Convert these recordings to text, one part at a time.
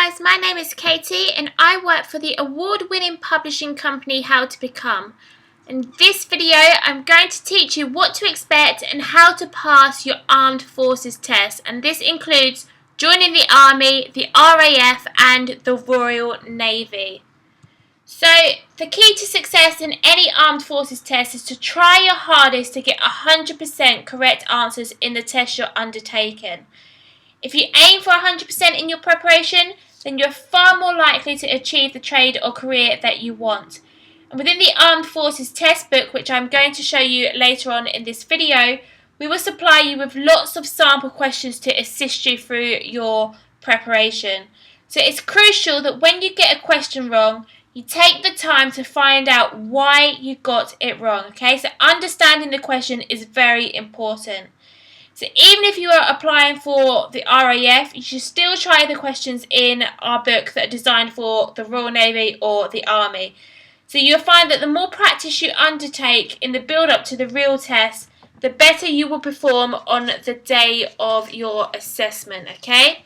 guys, my name is Katie and I work for the award-winning publishing company How to Become. In this video I'm going to teach you what to expect and how to pass your armed forces test, and this includes joining the Army, the RAF and the Royal Navy. So the key to success in any armed forces test is to try your hardest to get 100% correct answers in the test you're undertaking. If you aim for 100% in your preparation, then you're far more likely to achieve the trade or career that you want. And within the Armed Forces test book, which I'm going to show you later on in this video, we will supply you with lots of sample questions to assist you through your preparation. So it's crucial that when you get a question wrong, you take the time to find out why you got it wrong. Okay, so understanding the question is very important. So even if you are applying for the RAF, you should still try the questions in our book that are designed for the Royal Navy or the Army. So you'll find that the more practice you undertake in the build-up to the real test, the better you will perform on the day of your assessment, okay?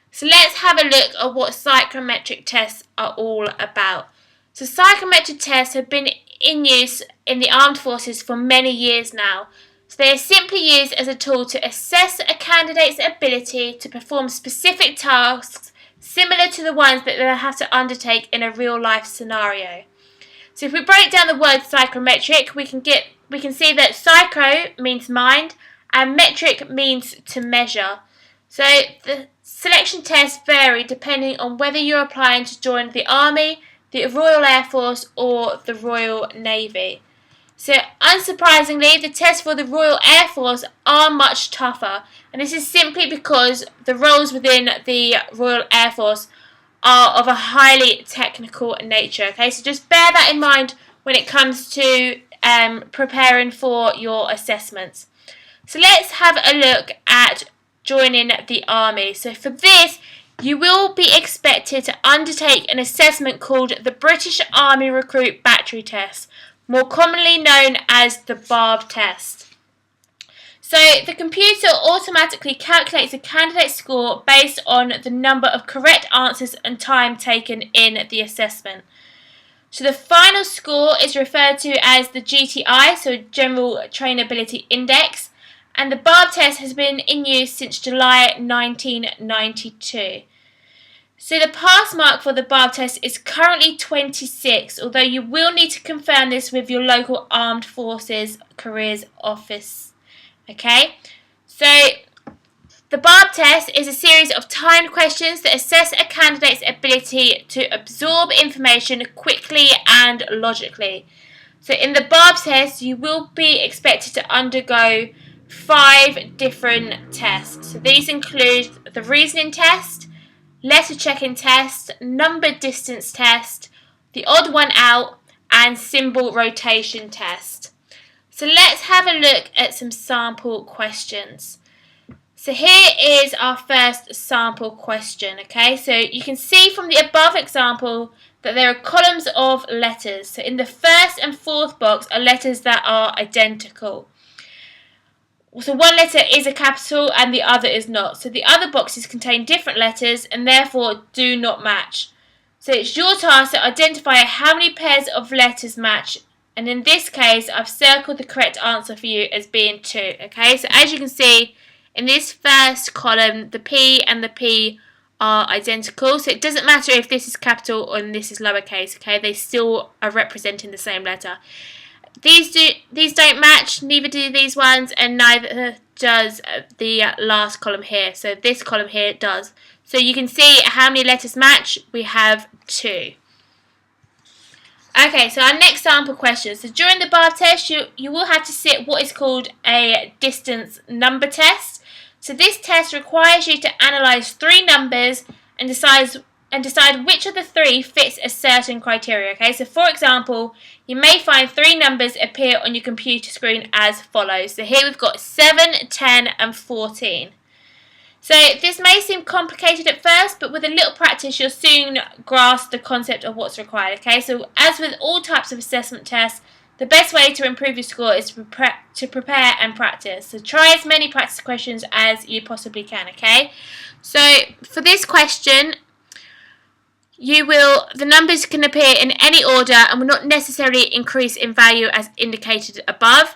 So let's have a look at what psychometric tests are all about. So psychometric tests have been in use in the armed forces for many years now. So they are simply used as a tool to assess a candidate's ability to perform specific tasks similar to the ones that they'll have to undertake in a real-life scenario. So if we break down the word psychometric, we can see that psycho means mind and metric means to measure. So the selection tests vary depending on whether you're applying to join the Army, the Royal Air Force or the Royal Navy. So unsurprisingly, the tests for the Royal Air Force are much tougher, and this is simply because the roles within the Royal Air Force are of a highly technical nature. Okay, so just bear that in mind when it comes to preparing for your assessments. So let's have a look at joining the Army. So for this, you will be expected to undertake an assessment called the British Army Recruit Battery Test, more commonly known as the BARB test. So the computer automatically calculates a candidate's score based on the number of correct answers and time taken in the assessment. So the final score is referred to as the GTI, so General Trainability Index, and the BARB test has been in use since July 1992. So the pass mark for the BARB test is currently 26, although you will need to confirm this with your local Armed Forces Careers Office. Okay, so the BARB test is a series of timed questions that assess a candidate's ability to absorb information quickly and logically. So in the BARB test, you will be expected to undergo 5 different tests. So these include the reasoning test, letter checking test, number distance test, the odd one out, and symbol rotation test. So let's have a look at some sample questions. So here is our first sample question, okay? So you can see from the above example that there are columns of letters. So in the first and fourth box are letters that are identical. So one letter is a capital and the other is not. So the other boxes contain different letters and therefore do not match. So it's your task to identify how many pairs of letters match. And in this case, I've circled the correct answer for you as being 2. Okay, so as you can see, in this first column, the P and the P are identical. So it doesn't matter if this is capital or this is lowercase. Okay, they still are representing the same letter. These don't match, neither do these ones, and neither does the last column here. So this column here does. So you can see how many letters match. We have 2. Okay, so our next sample question. So during the BARB test, you will have to sit what is called a distance number test. So this test requires you to analyse 3 numbers and decide which of the 3 fits a certain criteria. Okay, so for example, you may find 3 numbers appear on your computer screen as follows. So here we've got 7, 10 and 14. So this may seem complicated at first, but with a little practice you'll soon grasp the concept of what's required. Okay, so as with all types of assessment tests, the best way to improve your score is to prepare and practice. So try as many practice questions as you possibly can. Okay, so for this question, the numbers can appear in any order and will not necessarily increase in value as indicated above.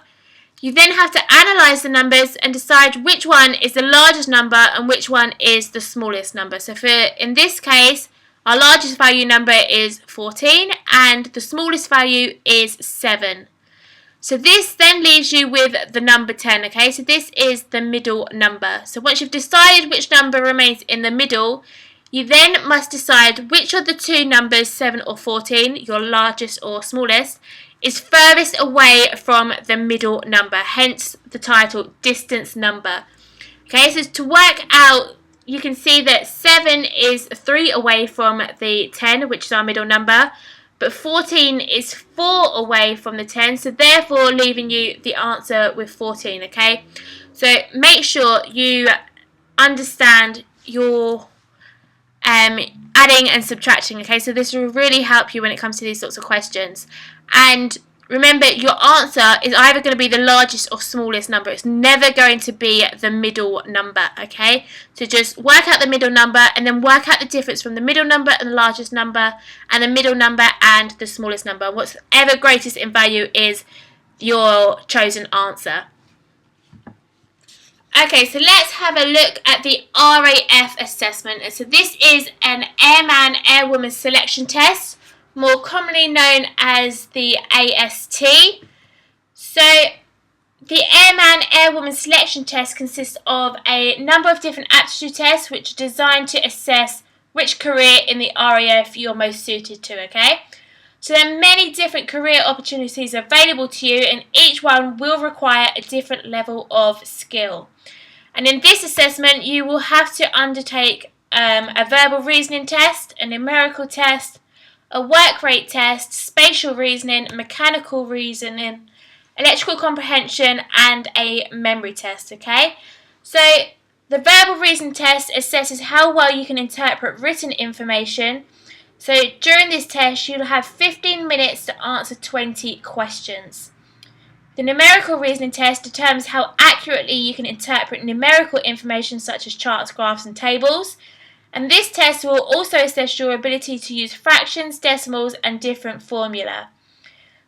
You then have to analyse the numbers and decide which one is the largest number and which one is the smallest number. So in this case, our largest value number is 14 and the smallest value is 7. So this then leaves you with the number 10, okay? So this is the middle number. So once you've decided which number remains in the middle, you then must decide which of the two numbers, 7 or 14, your largest or smallest, is furthest away from the middle number, hence the title, distance number. Okay, so to work out, you can see that 7 is 3 away from the 10, which is our middle number, but 14 is 4 away from the 10, so therefore leaving you the answer with 14, okay? So make sure you understand your adding and subtracting, okay? So this will really help you when it comes to these sorts of questions. And remember, your answer is either going to be the largest or smallest number. It's never going to be the middle number, okay? So just work out the middle number and then work out the difference from the middle number and the largest number and the middle number and the smallest number. Whatever greatest in value is your chosen answer. Okay, so let's have a look at the RAF assessment. And so this is an Airman Airwoman selection test, more commonly known as the AST. So the Airman Airwoman selection test consists of a number of different aptitude tests which are designed to assess which career in the RAF you're most suited to, okay? So there are many different career opportunities available to you and each one will require a different level of skill. And in this assessment you will have to undertake a verbal reasoning test, a numerical test, a work rate test, spatial reasoning, mechanical reasoning, electrical comprehension and a memory test, okay? So the verbal reasoning test assesses how well you can interpret written information. So during this test you'll have 15 minutes to answer 20 questions. The numerical reasoning test determines how accurately you can interpret numerical information such as charts, graphs and tables. And this test will also assess your ability to use fractions, decimals and different formula.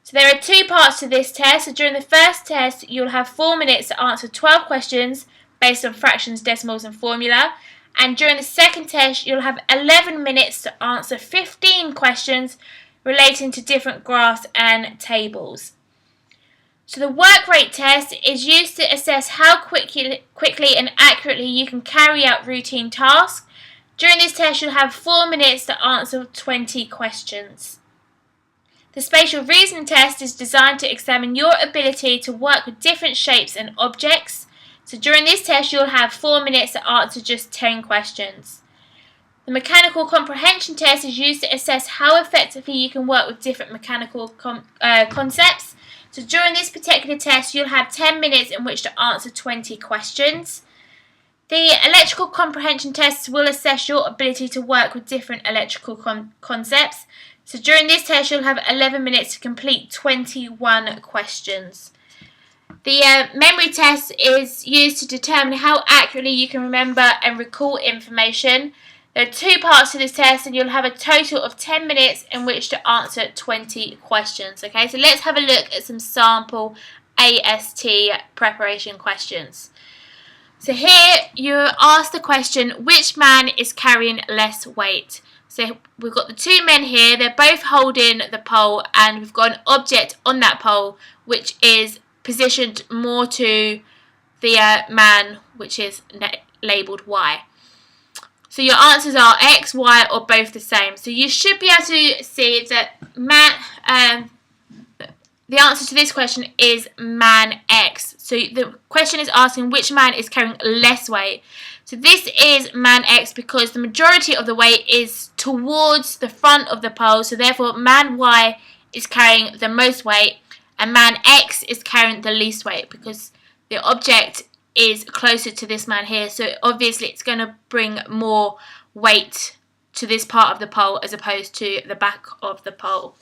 So there are two parts to this test. So during the first test you'll have 4 minutes to answer 12 questions based on fractions, decimals and formula. And during the second test you'll have 11 minutes to answer 15 questions relating to different graphs and tables. So the work rate test is used to assess how quickly and accurately you can carry out routine tasks. During this test you'll have 4 minutes to answer 20 questions. The spatial reasoning test is designed to examine your ability to work with different shapes and objects. So during this test you'll have 4 minutes to answer just 10 questions. The mechanical comprehension test is used to assess how effectively you can work with different mechanical concepts. So during this particular test you'll have 10 minutes in which to answer 20 questions. The electrical comprehension test will assess your ability to work with different electrical concepts. So during this test you'll have 11 minutes to complete 21 questions. The memory test is used to determine how accurately you can remember and recall information. There are two parts to this test and you'll have a total of 10 minutes in which to answer 20 questions. Okay, so let's have a look at some sample AST preparation questions. So here you're asked the question, which man is carrying less weight? So we've got the two men here, they're both holding the pole and we've got an object on that pole which is positioned more to the man which is labelled Y. So your answers are X, Y or both the same. So you should be able to see that the answer to this question is man X. So the question is asking which man is carrying less weight. So this is man X because the majority of the weight is towards the front of the pole. So therefore man Y is carrying the most weight and man X is carrying the least weight because the object is closer to this man here. So obviously it's going to bring more weight to this part of the pole as opposed to the back of the pole.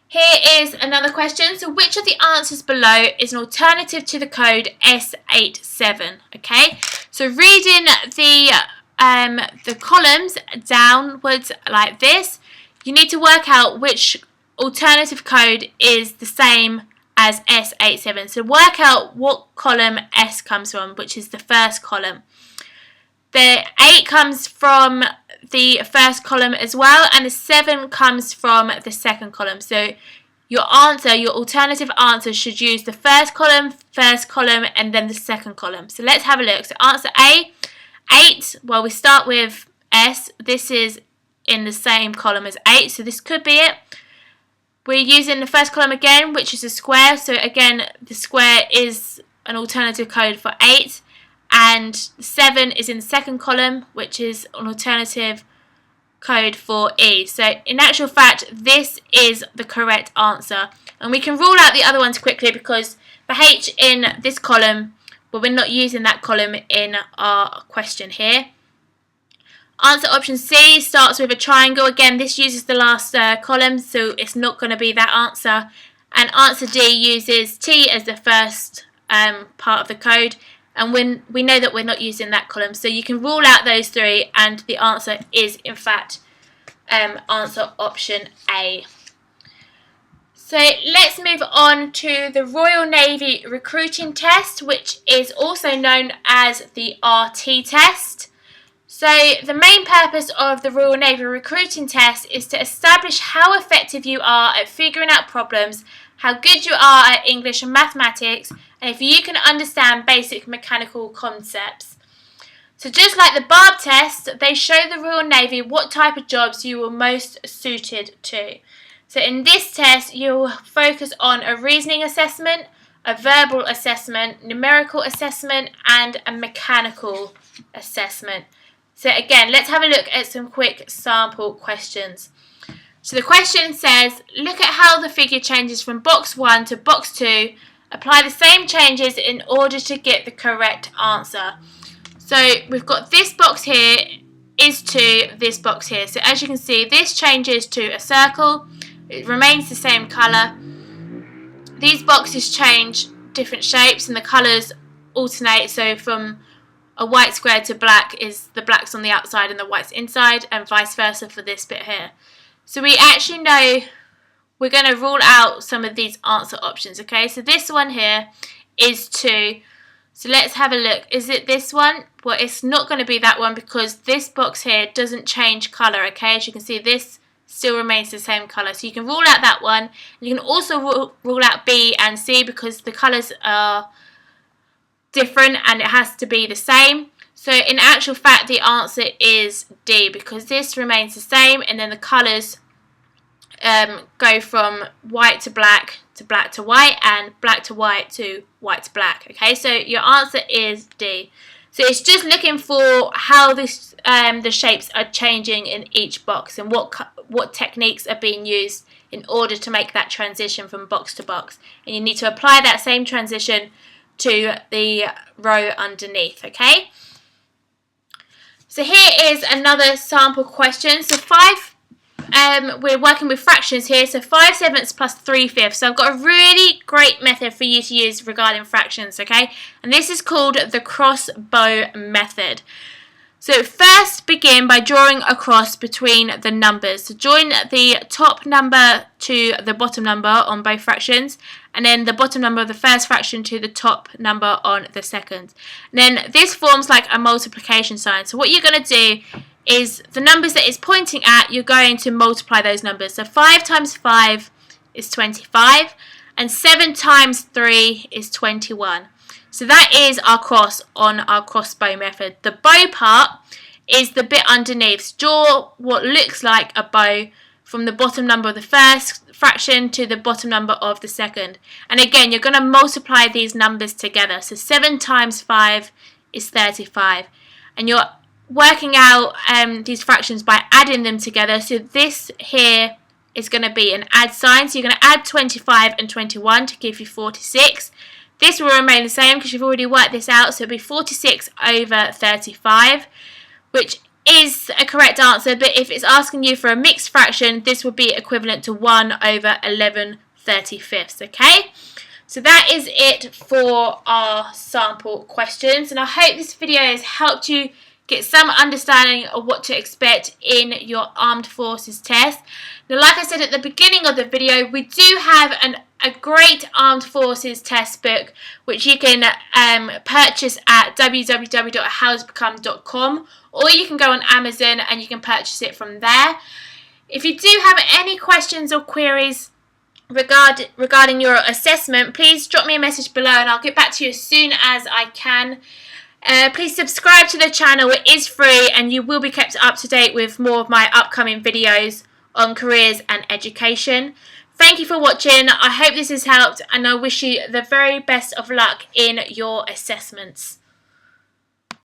Here is another question. So which of the answers below is an alternative to the code S87? Okay, so reading the the columns downwards like this, you need to work out which alternative code is the same as S87. So work out what column S comes from, which is the first column. The 8 comes from the first column as well, and the 7 comes from the second column. So your alternative answer should use the first column, and then the second column. So let's have a look. So answer A, 8, well, we start with S. This is in the same column as 8, so this could be it. We're using the first column again, which is a square. So again, the square is an alternative code for 8. And 7 is in the second column, which is an alternative code for E. So in actual fact, this is the correct answer. And we can rule out the other ones quickly because the H in this column, well, we're not using that column in our question here. Answer option C starts with a triangle. Again, this uses the last column, so it's not going to be that answer. And answer D uses T as the first part of the code. And when we know that we're not using that column, so you can rule out those 3, and the answer is in fact answer option A. So let's move on to the Royal Navy recruiting test, which is also known as the RT test. So the main purpose of the Royal Navy recruiting test is to establish how effective you are at figuring out problems, how good you are at English and mathematics, and if you can understand basic mechanical concepts. So just like the BARB test, they show the Royal Navy what type of jobs you were most suited to. So in this test, you'll focus on a reasoning assessment, a verbal assessment, numerical assessment, and a mechanical assessment. So again, let's have a look at some quick sample questions. So the question says, look at how the figure changes from box 1 to box 2. Apply the same changes in order to get the correct answer. So we've got this box here is to this box here. So as you can see, this changes to a circle. It remains the same colour. These boxes change different shapes and the colours alternate. So from a white square to black is the black's on the outside and the white's inside, and vice versa for this bit here. So we actually know we're going to rule out some of these answer options, okay? So this one here is 2. So let's have a look. Is it this one? Well, it's not going to be that one because this box here doesn't change colour, okay? As you can see, this still remains the same colour. So you can rule out that one. You can also rule out B and C because the colours are different and it has to be the same. So in actual fact, the answer is D because this remains the same, and then the colours go from white to black to white, and black to white to white to black. Okay, so your answer is D. So it's just looking for how this the shapes are changing in each box and what techniques are being used in order to make that transition from box to box. And you need to apply that same transition to the row underneath. Okay. So here is another sample question. So we're working with fractions here. So 5/7 plus 3/5. So I've got a really great method for you to use regarding fractions, okay? And this is called the crossbow method. So first begin by drawing a cross between the numbers. So join the top number to the bottom number on both fractions, and then the bottom number of the first fraction to the top number on the second. And then this forms like a multiplication sign. So what you're going to do is the numbers that it's pointing at, you're going to multiply those numbers. So 5 times 5 is 25, and 7 times 3 is 21. So that is our cross on our crossbow method. The bow part is the bit underneath. So draw what looks like a bow from the bottom number of the first fraction to the bottom number of the second. And again, you're going to multiply these numbers together. So 7 times 5 is 35. And you're working out these fractions by adding them together. So this here is going to be an add sign. So you're going to add 25 and 21 to give you 46. This will remain the same because you've already worked this out. So it'll be 46 over 35, which is a correct answer. But if it's asking you for a mixed fraction, this would be equivalent to 1 over 11/35. Okay? So that is it for our sample questions. And I hope this video has helped you get some understanding of what to expect in your armed forces test. Now, like I said at the beginning of the video, we do have a great armed forces test book which you can purchase at www.howtobecome.com, or you can go on Amazon and you can purchase it from there. If you do have any questions or queries regarding your assessment, please drop me a message below and I'll get back to you as soon as I can. Please subscribe to the channel. It is free and you will be kept up to date with more of my upcoming videos on careers and education. Thank you for watching. I hope this has helped and I wish you the very best of luck in your assessments.